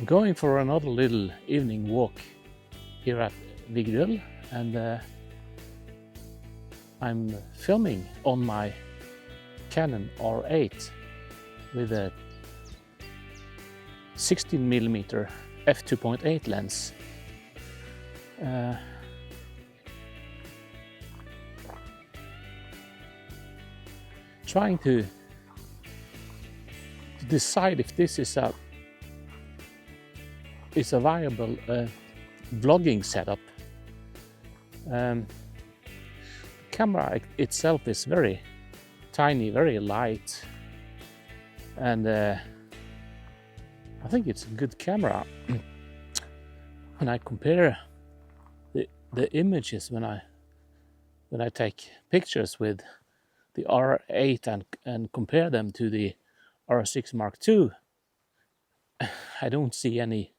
I'm going for another little evening walk here at Vigdøl, and I'm filming on my Canon R8 with a 16mm F2.8 lens. Trying to decide if this is a viable vlogging setup. The camera itself is very tiny, very light, and I think it's a good camera. When I compare the images when I take pictures with the R8 and compare them to the R6 Mark II, I don't see any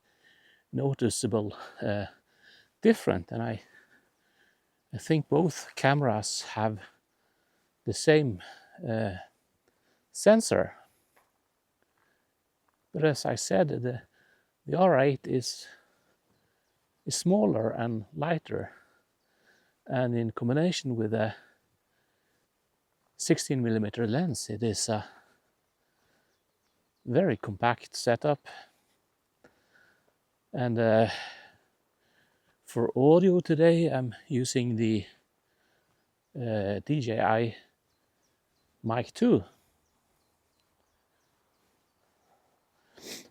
noticeable different, and I think both cameras have the same sensor. But as I said, the R8 is smaller and lighter, and in combination with a 16mm lens, it is a very compact setup. And for audio today, I'm using the DJI Mic 2.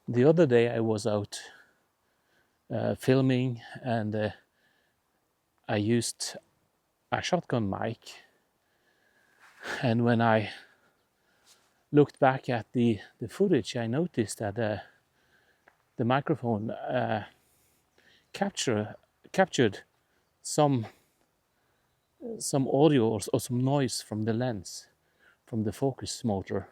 The other day I was out filming, and I used a shotgun mic, and when I looked back at the footage, I noticed that the microphone captured some audio or some noise from the lens, from the focus motor.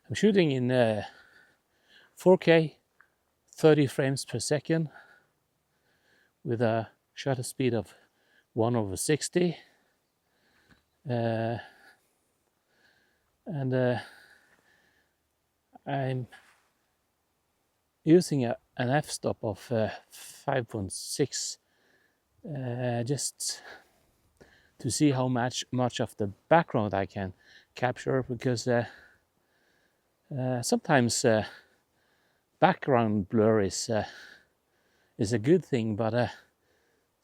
I'm shooting in 4K 30 frames per second with a shutter speed of 1/60, and I'm using an f-stop of 5.6 just to see how much of the background I can capture, because sometimes background blur is a good thing, but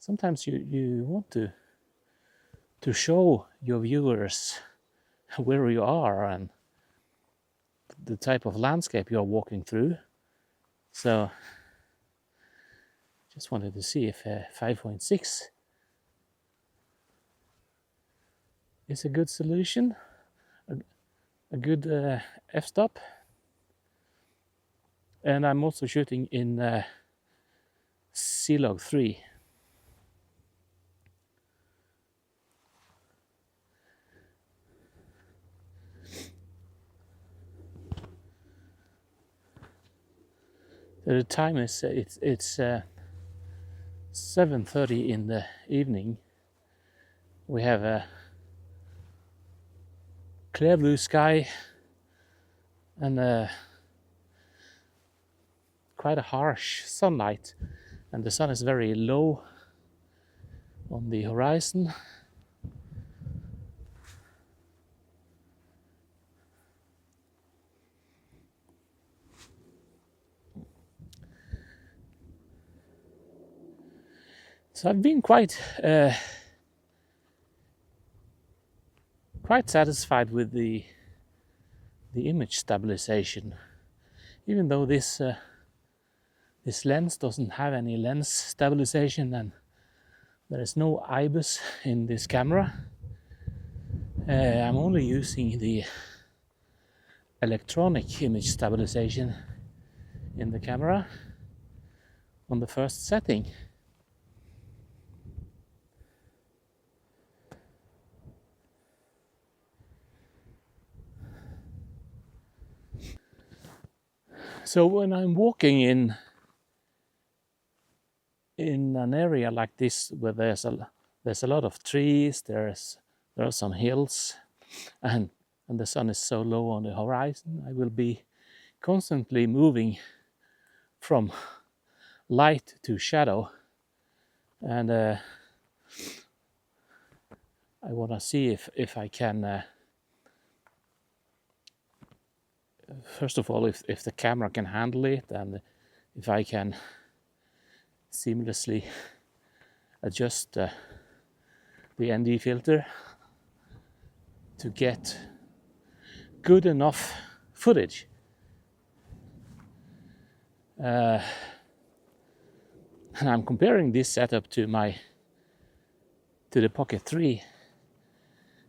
sometimes you want to show your viewers where you are and the type of landscape you're walking through. So just wanted to see if 5.6 is a good solution, a good f-stop. And I'm also shooting in C-Log 3. The time is it's 7:30 in the evening. We have a clear blue sky and quite a harsh sunlight, and the sun is very low on the horizon. So I've been quite satisfied with the image stabilization, even though this lens doesn't have any lens stabilization and there is no IBIS in this camera. I'm only using the electronic image stabilization in the camera on the first setting. So when I'm walking in an area like this where there's a there's a lot of trees, there are some hills, and the sun is so low on the horizon. I will be constantly moving from light to shadow, and I want to see if I can first of all, if the camera can handle it, and if I can seamlessly adjust the ND filter to get good enough footage. And I'm comparing this setup to the Pocket 3,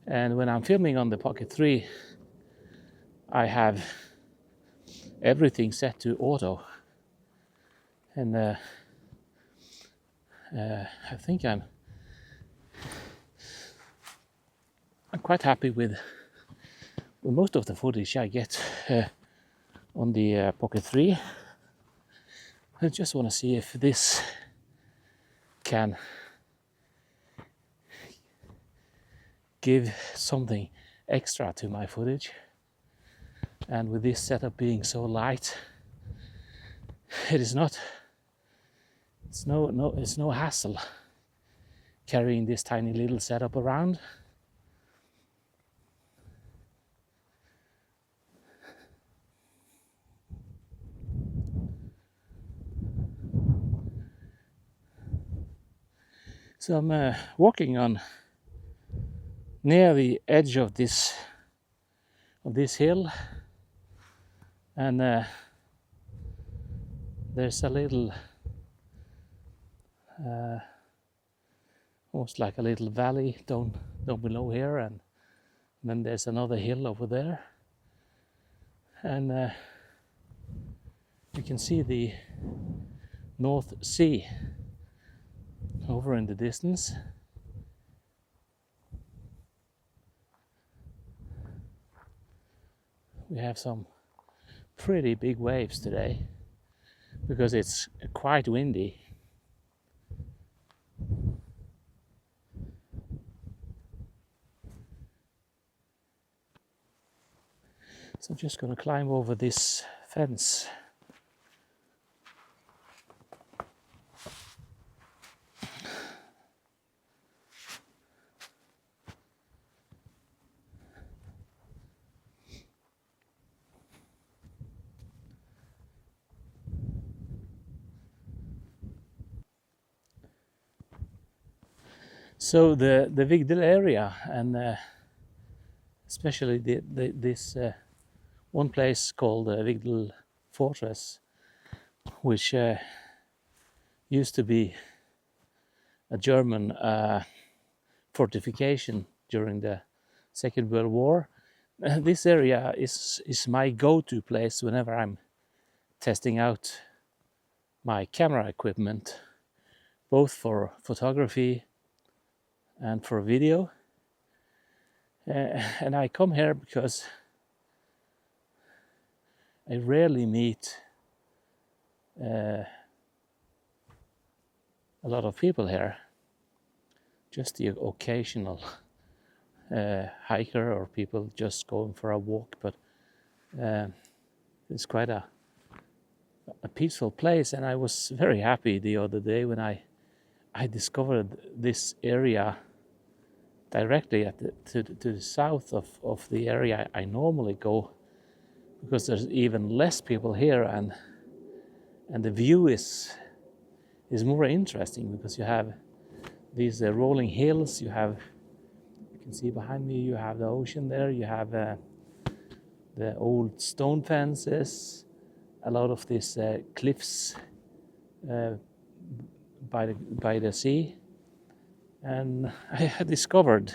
and when I'm filming on the Pocket 3, I have everything set to auto, and I think I'm quite happy with most of the footage I get on the Pocket 3. I just want to see if this can give something extra to my footage. And with this setup being so light, it's no hassle carrying this tiny little setup around. So I'm walking on near the edge of this hill, and there's a little almost like a little valley down below here, and then there's another hill over there, and you can see the North Sea over in the distance. We have some pretty big waves today because it's quite windy. So I'm just going to climb over this fence. So the Vigdal area, and especially this one place called Vigdal Fortress, which used to be a German fortification during the Second World War. This area is my go-to place whenever I'm testing out my camera equipment, both for photography and for video. And I come here because I rarely meet a lot of people here, just the occasional hiker or people just going for a walk, but it's quite a peaceful place. And I was very happy the other day when I discovered this area directly to the south of the area I normally go, because there's even less people here, and the view is more interesting because you have these rolling hills. You can see behind me, you have the ocean there, you have the old stone fences, a lot of these cliffs by the sea. And I had discovered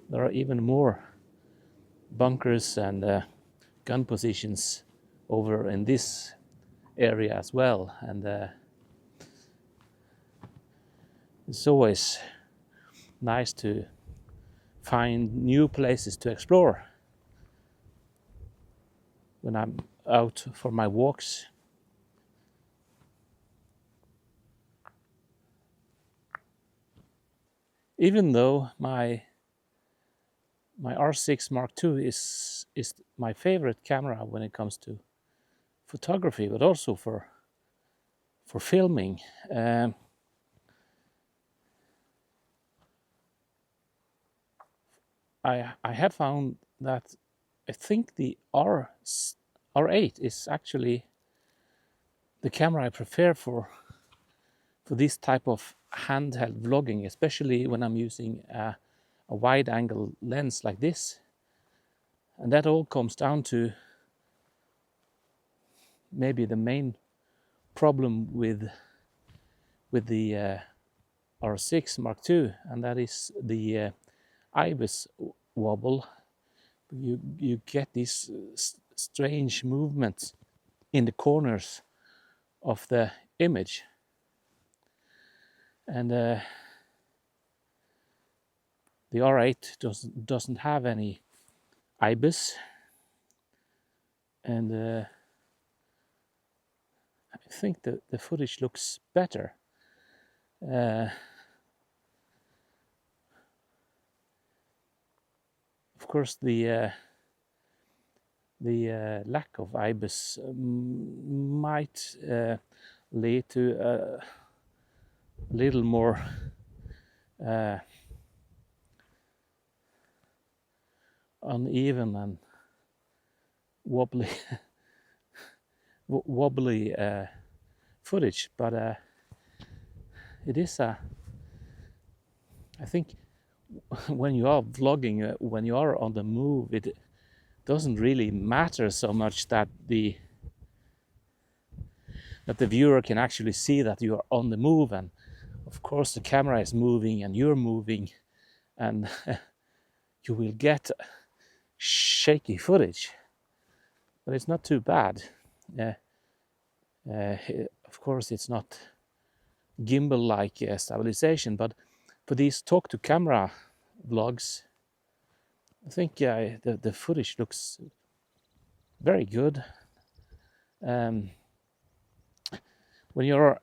there are even more bunkers and gun positions over in this area as well. And it's always nice to find new places to explore when I'm out for my walks. even though my R6 Mark II is my favorite camera when it comes to photography, but also for filming. I have found that I think the R8 is actually the camera I prefer for this type of handheld vlogging, especially when I'm using a wide angle lens like this. And that all comes down to maybe the main problem with the R6 Mark II, and that is the ibis wobble. You get these strange movements in the corners of the image, and the R8 doesn't have any ibis, and I think the footage looks better. Of course, the lack of ibis might lead to a little more uneven and wobbly footage, but it is I think when you are vlogging, when you are on the move, it doesn't really matter so much that the viewer can actually see that you are on the move, and of course the camera is moving and you're moving, and you will get shaky footage, but it's not too bad. Of course it's not gimbal-like stabilization, but for these talk-to-camera vlogs, I think the footage looks very good. When you're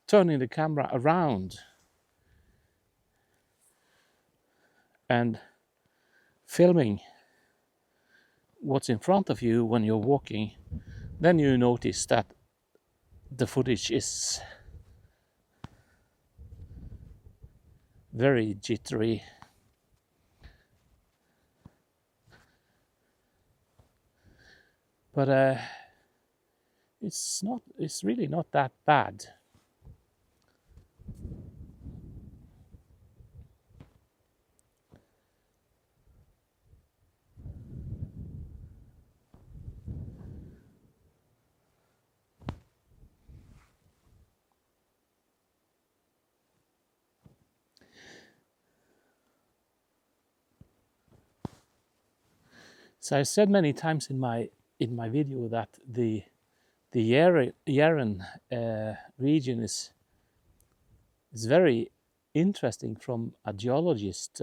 turning the camera around and filming what's in front of you when you're walking, then you notice that the footage is very jittery. But it's really not that bad. So I said many times in my video that the Jæren region is very interesting from a geologist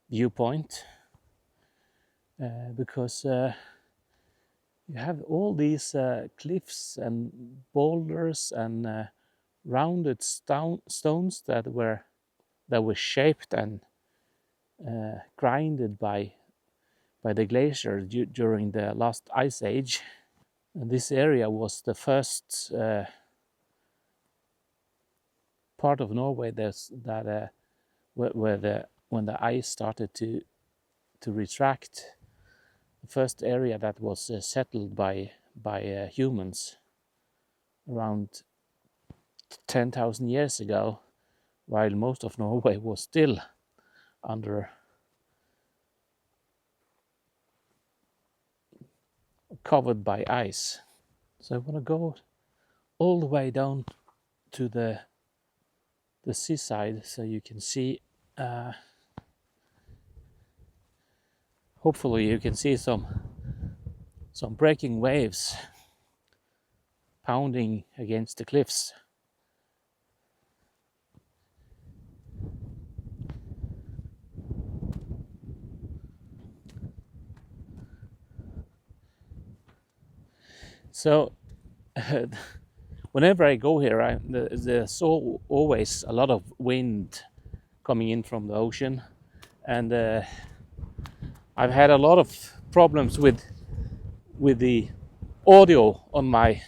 viewpoint, because you have all these cliffs and boulders and rounded stones that were shaped and grinded by the glacier during the last ice age. And this area was the first part of Norway when the ice started to retract. The first area that was settled by humans around 10,000 years ago, while most of Norway was still covered by ice. So I want to go all the way down to the seaside so you can see, hopefully you can see some breaking waves pounding against the cliffs. So whenever I go here, there's always a lot of wind coming in from the ocean, and I've had a lot of problems with the audio on my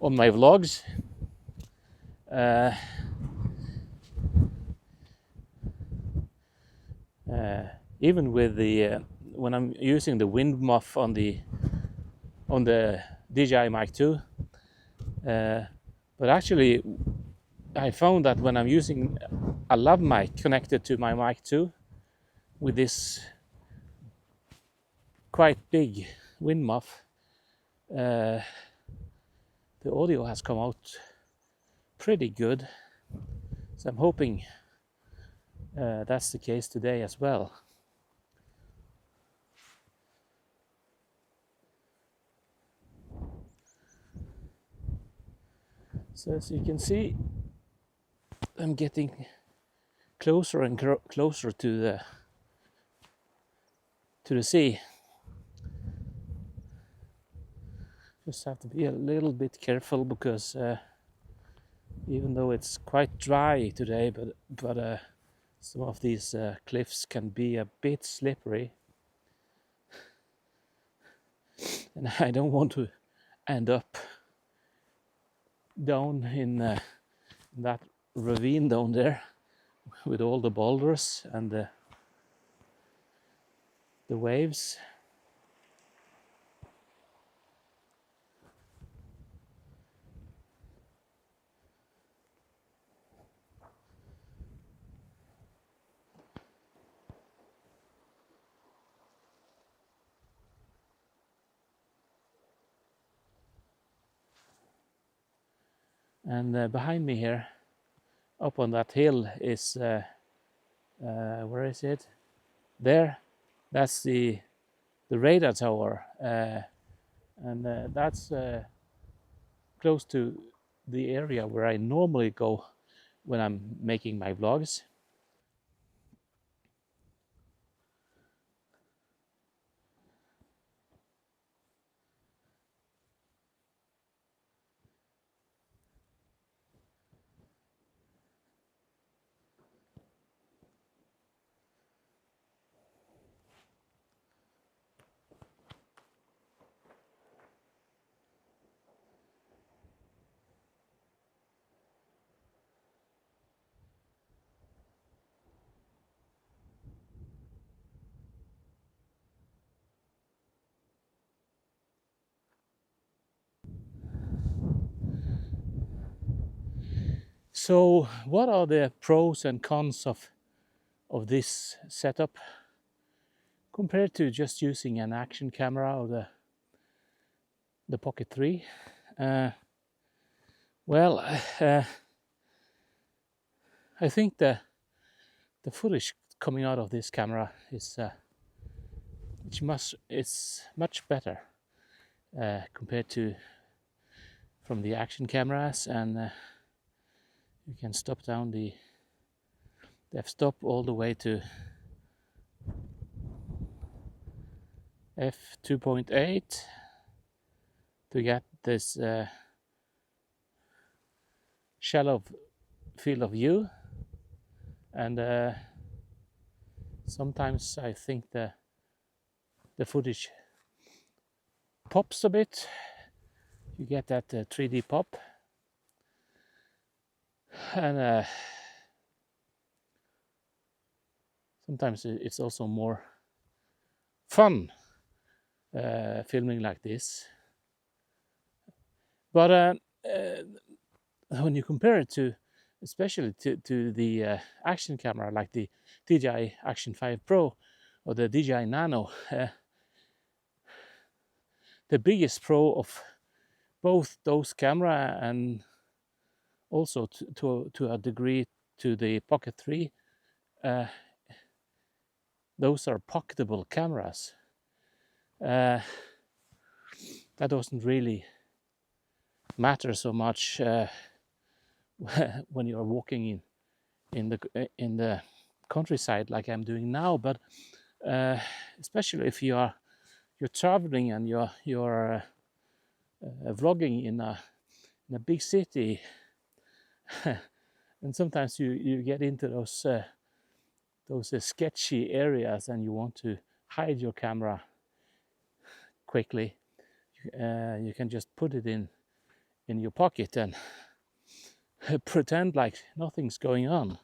vlogs. Even with the when I'm using the wind muff on the DJI Mic 2, but actually I found that when I'm using a lav mic connected to my Mic 2 with this quite big wind muff, the audio has come out pretty good. So I'm hoping that's the case today as well. So as you can see, I'm getting closer and closer to the sea. Just have to be a little bit careful because even though it's quite dry today, but some of these cliffs can be a bit slippery, and I don't want to end up down in that ravine down there with all the boulders and the waves. And behind me here, up on that hill, is where is it? There, that's the radar tower, and that's close to the area where I normally go when I'm making my vlogs. So what are the pros and cons of this setup compared to just using an action camera or the Pocket 3? Well, I think the footage coming out of this camera is it's much better compared to from the action cameras, and you can stop down the f-stop all the way to F2.8 to get this shallow field of view, and sometimes I think the footage pops a bit. You get that 3D pop, and sometimes it's also more fun filming like this. But when you compare it to, especially to the action camera like the DJI Action 5 Pro or the DJI Nano, the biggest pro of both those camera and also to a degree to the Pocket 3, those are pocketable cameras. That doesn't really matter so much when you're walking in the countryside like I'm doing now, but especially if you're traveling and you're vlogging in a big city, And sometimes you get into those sketchy areas and you want to hide your camera quickly. You can just put it in your pocket and pretend like nothing's going on.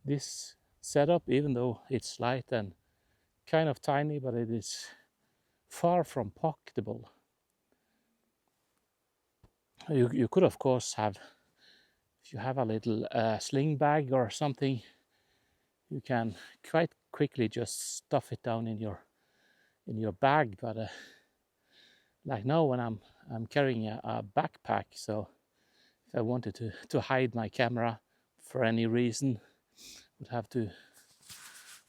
This setup, even though it's light and kind of tiny, but it is far from pocketable. You could of course have, if you have a little sling bag or something, you can quite quickly just stuff it down in your bag. But like now, when I'm carrying a backpack, so if I wanted to hide my camera for any reason, would have to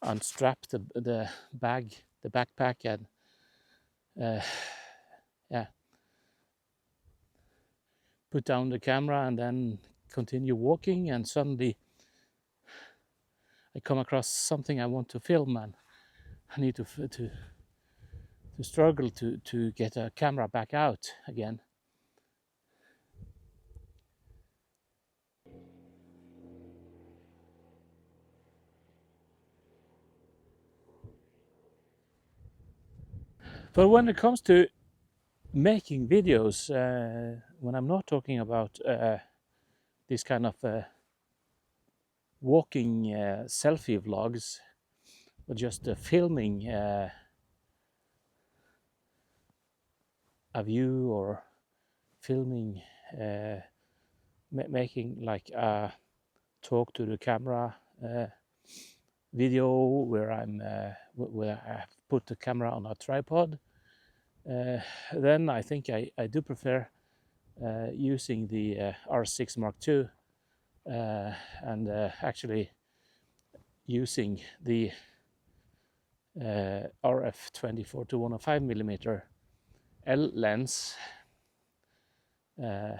unstrap the backpack, and yeah, put down the camera and then continue walking, and suddenly I come across something I want to film, and I need to struggle to get a camera back out again. But when it comes to making videos, when I'm not talking about this kind of walking selfie vlogs, or just filming a view, or filming, making like a talk to the camera video where where I put the camera on a tripod, then I think I do prefer using the R6 Mark II, and actually using the RF 24 to 105 millimeter L lens, because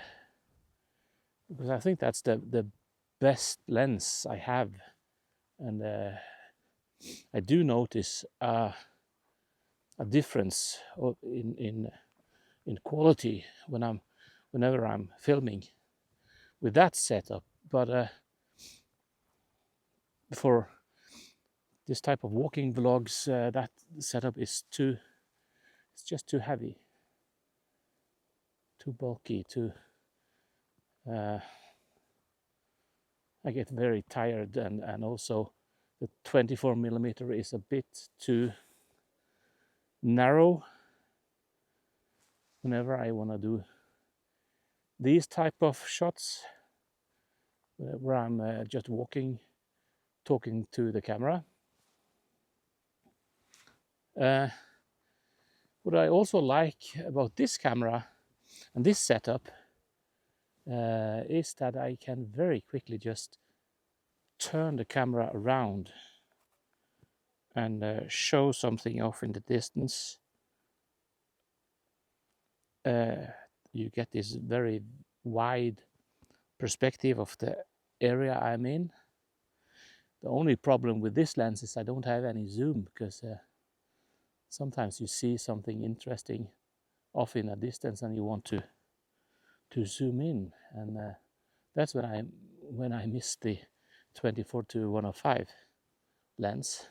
I think that's the best lens I have, and I do notice a difference in quality whenever I'm filming with that setup. But for this type of walking vlogs, that setup is it's just too heavy, too bulky, I get very tired, and also the 24 millimeter is a bit too narrow whenever I want to do these type of shots, where I'm just walking, talking to the camera. What I also like about this camera and this setup is that I can very quickly just turn the camera around and show something off in the distance. You get this very wide perspective of the area I'm in. The only problem with this lens is I don't have any zoom, because sometimes you see something interesting off in a distance and you want to zoom in, and that's when I miss the 24 to 105 lens.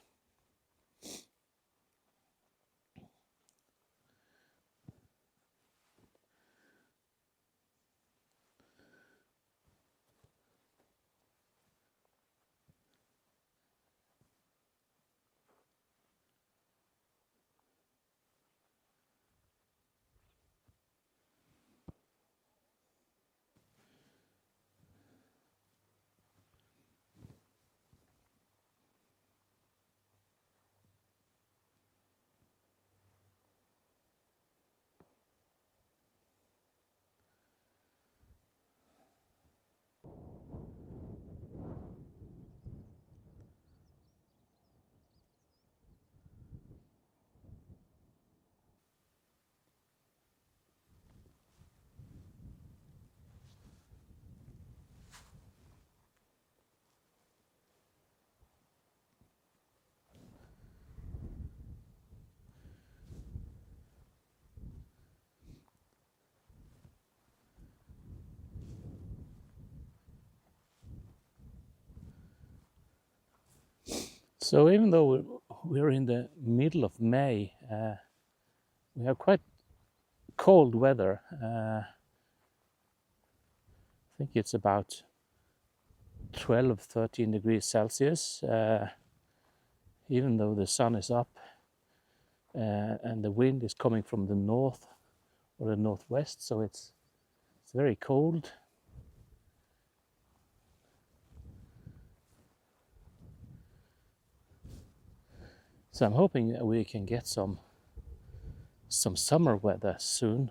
So even though we're in the middle of May, we have quite cold weather. I think it's about 12, 13 degrees Celsius, even though the sun is up and the wind is coming from the north or the northwest, so it's very cold. So I'm hoping that we can get some summer weather soon.